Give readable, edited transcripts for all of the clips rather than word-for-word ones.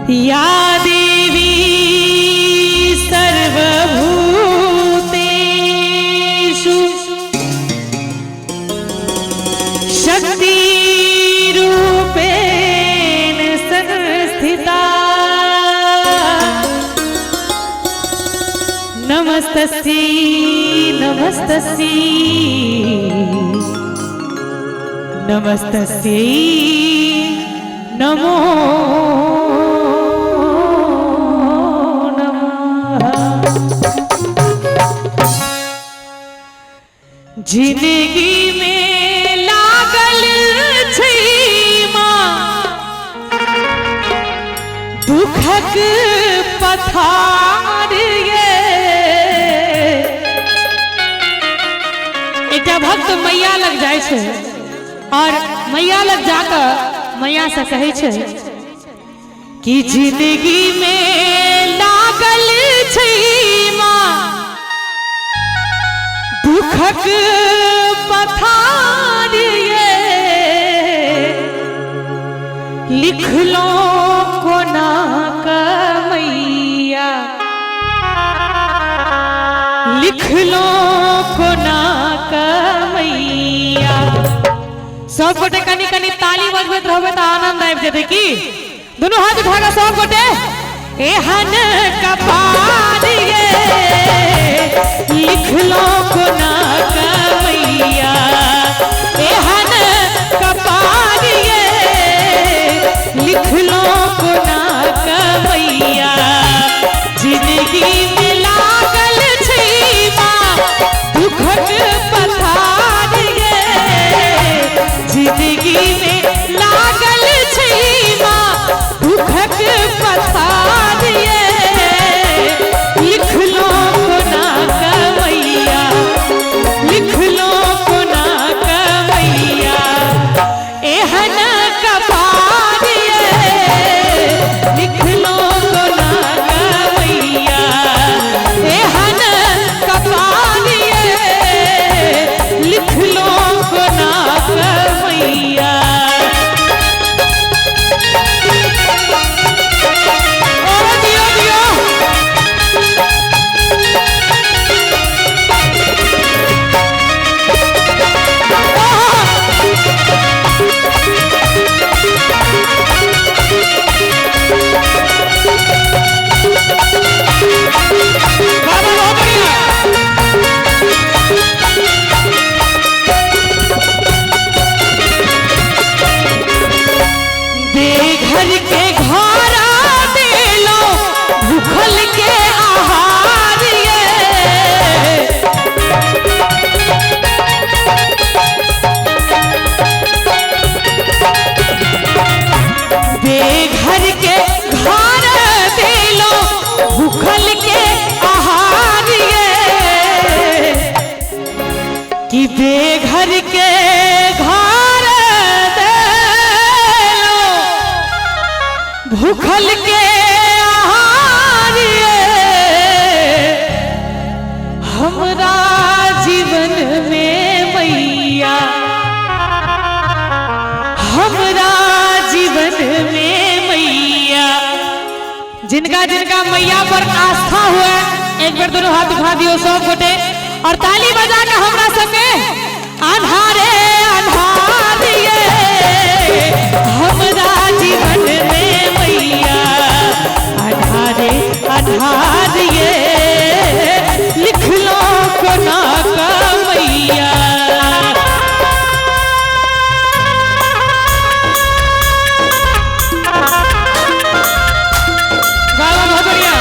या देवी सर्वभूतेषु शक्तिरूपेण संस्थिता नमस्तस्यै नमस्तस्यै नमस्तस्यै नमो जिंदगी में लागल छै माँ दुखक पथार ये एकटा भक्त मैया लग जाय छै और मैया लग जाकर मैया से कहे छै कि जिंदगी में लागल छै माँ दुखक पथार ये लिख लो कोना मैया लिख लो कोना मैया। सब गोटे कनी कनी ताली बजबैत रहबे त आनंद आबि जेतै की दुनू हाथ उठा के सब गोटे एहन कपार ये लिख लो कोना मैया एहन कपार ये लिख लो कोना मैया जिंदगी में लागल छै माँ दुखक पथार ये जिंदगी में लागल छै माँ दुखक पथार ये लिख लो कोना मैया लिख लो कोना मैया एहन कपार ये लिख लो कोना मैया एहन कपार ये लिख लो कोना मैया। घर के घोरा दे लो भूखल के आहार ये बेघर के घर दे लो भूखल के आहार ये कि बेघर के घर भूखल के आहार ये हमरा जीवन में मैया हमरा जीवन में मैया जिनका जिनका मैया पर आस्था हुआ एक बार दोनों हाथ उठा दियो सब गोटे और ताली बजा के हमरा संगे अन्हारे अन्हार ये हमरा जीवन में मैया अन्हारे अन्हार ये लिख लो कोना मैया। बहुत बढ़िया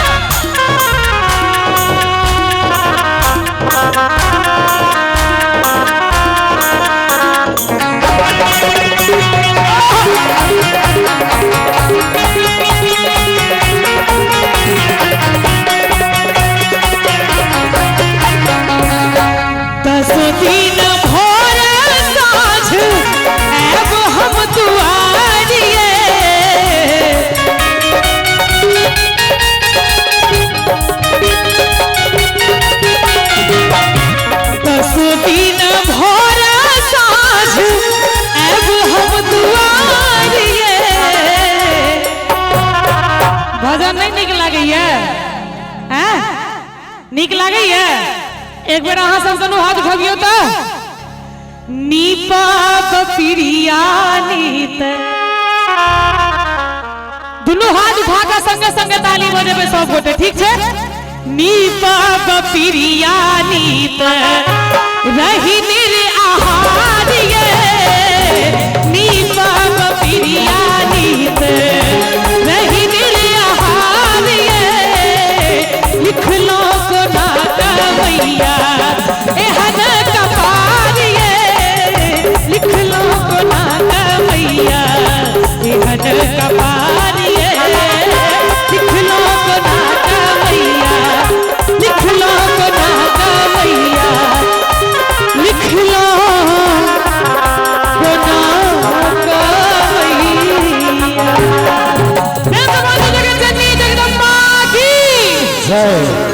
है हैं नीक लागे है एक बेर अहाँ सब दुनू हाथ उठाबियो तो नीपा बपिरिया नीत दुनू हाथ उठा के संगे संगे ताली बजेबे सब गोटे ठीक है नीपा बपिरिया नीत रही निर आहार ये नीपा बपिरिया नीत रही निर आहार ये लिख लो को ना मैया एहन कपार ये लिख लो को ना मैया एहन कपार ये लिख लो को ना मैया लिख लो को ना मैया लिख लो को ना मैया जगत जननी जगदम्बा की जय।